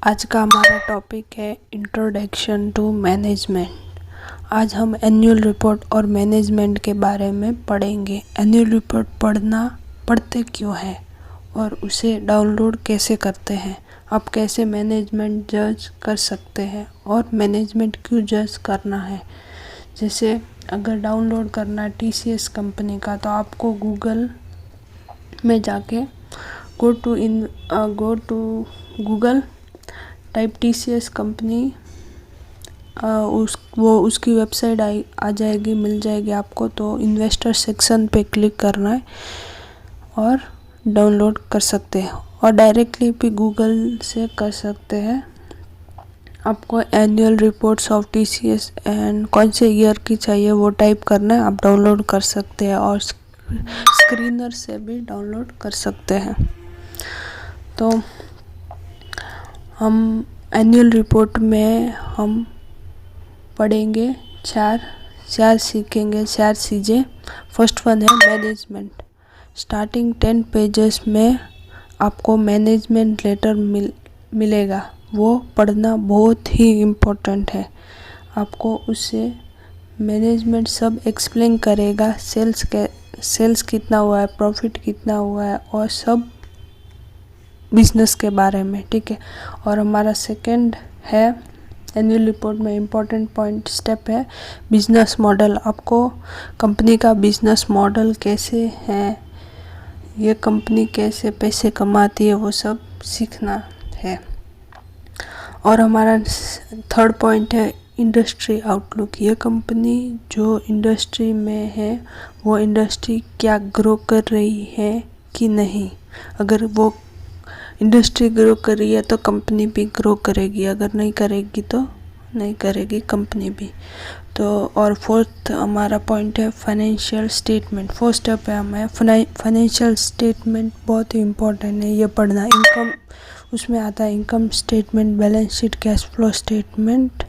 आज का हमारा टॉपिक है इंट्रोडक्शन टू मैनेजमेंट। आज हम एनुअल रिपोर्ट और मैनेजमेंट के बारे में पढ़ेंगे। एनुअल रिपोर्ट पढ़ते क्यों हैं और उसे डाउनलोड कैसे करते हैं, आप कैसे मैनेजमेंट जज कर सकते हैं और मैनेजमेंट क्यों जज करना है। जैसे अगर डाउनलोड करना है TCS कंपनी का, तो आपको गूगल में जाके go to Google type TCS company, उसकी वेबसाइट आ जाएगी, मिल जाएगी आपको। तो इन्वेस्टर सेक्शन पे क्लिक करना है और डाउनलोड कर सकते हैं, और डायरेक्टली भी गूगल से कर सकते हैं। आपको annual reports of TCS and कौन से ईयर की चाहिए वो टाइप करना है, आप डाउनलोड कर सकते हैं, और स्क्रीनर से भी डाउनलोड कर सकते हैं। तो हम एनुअल रिपोर्ट में हम पढ़ेंगे चार सीखेंगे, 4 चीज़ें। फर्स्ट वन है मैनेजमेंट। स्टार्टिंग 10 पेजेस में आपको मैनेजमेंट लेटर मिलेगा, वो पढ़ना बहुत ही इम्पोर्टेंट है। आपको उससे मैनेजमेंट सब एक्सप्लेन करेगा, सेल्स कितना हुआ है, प्रॉफिट कितना हुआ है, और सब बिजनेस के बारे में, ठीक है। और हमारा सेकंड है एनुअल रिपोर्ट में इम्पोर्टेंट पॉइंट स्टेप है बिजनेस मॉडल। आपको कंपनी का बिजनेस मॉडल कैसे है, ये कंपनी कैसे पैसे कमाती है, वो सब सीखना है। और हमारा थर्ड पॉइंट है इंडस्ट्री आउटलुक। ये कंपनी जो इंडस्ट्री में है, वो इंडस्ट्री क्या ग्रो कर रही है कि नहीं। अगर वो इंडस्ट्री ग्रो कर रही है तो कंपनी भी ग्रो करेगी, अगर नहीं करेगी तो नहीं करेगी कंपनी भी। तो और फोर्थ हमारा पॉइंट है फाइनेंशियल स्टेटमेंट। फोर्थ स्टेप है हमें फाइनेंशियल स्टेटमेंट, बहुत ही इम्पोर्टेंट है ये पढ़ना। इनकम उसमें आता है, income statement, balance sheet, cash flow statement,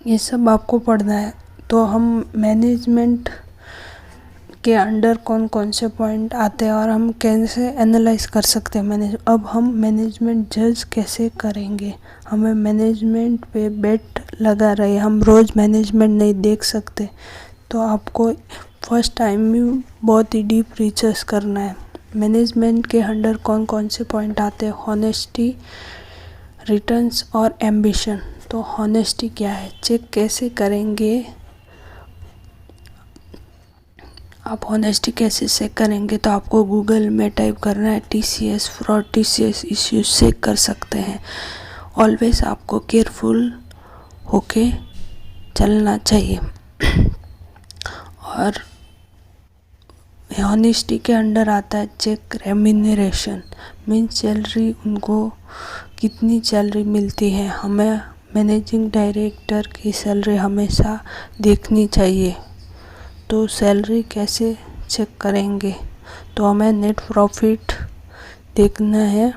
ये सब आपको पढ़ना है। तो हम मैनेजमेंट के अंडर कौन कौन से पॉइंट आते हैं और हम कैसे एनालाइज कर सकते हैं अब हम मैनेजमेंट जज कैसे करेंगे। हमें मैनेजमेंट पे बेट लगा रहे, हम रोज़ मैनेजमेंट नहीं देख सकते, तो आपको फर्स्ट टाइम में बहुत ही डीप रिसर्च करना है। मैनेजमेंट के अंडर कौन कौन से पॉइंट आते हैं, हॉनेस्टी, रिटर्न्स और एम्बिशन। तो हॉनेस्टी क्या है, चेक कैसे करेंगे आप, हॉनेस्टी कैसे चेक करेंगे। तो आपको गूगल में टाइप करना है TCS fraud, TCS issues, check कर सकते हैं। ऑलवेज आपको केयरफुल होके चलना चाहिए। और हॉनेस्टी के अंडर आता है चेक रेम्यूनरेशन, मीन्स सैलरी, उनको कितनी सैलरी मिलती है। हमें मैनेजिंग डायरेक्टर की सैलरी हमेशा देखनी चाहिए। तो सैलरी कैसे चेक करेंगे, तो हमें नेट प्रॉफिट देखना है,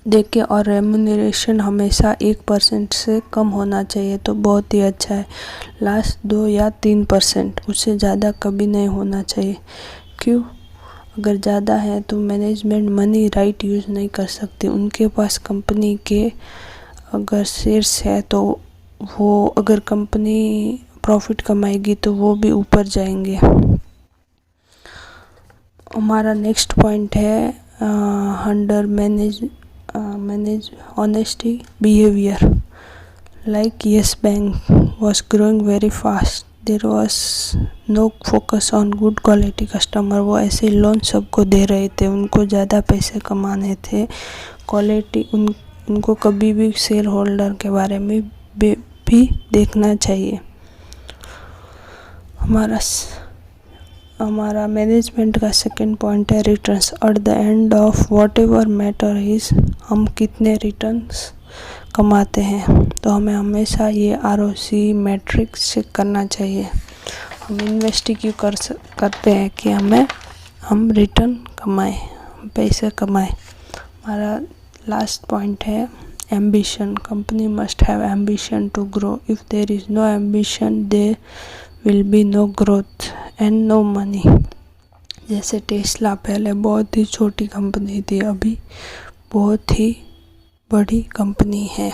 देख के, और रेम्यूनरेशन हमेशा 1% से कम होना चाहिए, तो बहुत ही अच्छा है। लास्ट 2 या 3%, उससे ज़्यादा कभी नहीं होना चाहिए। क्यों, अगर ज़्यादा है तो मैनेजमेंट मनी राइट यूज़ नहीं कर सकती। उनके पास कंपनी के अगर शेयर्स है, तो वो अगर कंपनी प्रॉफिट कमाएगी तो वो भी ऊपर जाएंगे। हमारा नेक्स्ट पॉइंट है under manage honesty behaviour. Like yes bank was growing very fast, there was no focus on good quality customer. वो ऐसे लोन सबको दे रहे थे, उनको ज़्यादा पैसे कमाने थे, क्वालिटी उनको कभी भी शेयर होल्डर के बारे में भी देखना चाहिए। हमारा मैनेजमेंट का सेकंड पॉइंट है returns. At the end of what ever matter is, हम कितने रिटर्न्स कमाते हैं। तो हमें हमेशा ये ROC मैट्रिक्स चेक करना चाहिए। हम इन्वेस्ट क्यों करते हैं कि हम रिटर्न कमाएं, पैसे कमाएं। हमारा लास्ट पॉइंट है ambition. Company must have ambition to grow, if there is no ambition there will be no growth and no money. जैसे टेस्ला पहले बहुत ही छोटी कंपनी थी, अभी बहुत ही बड़ी कंपनी है।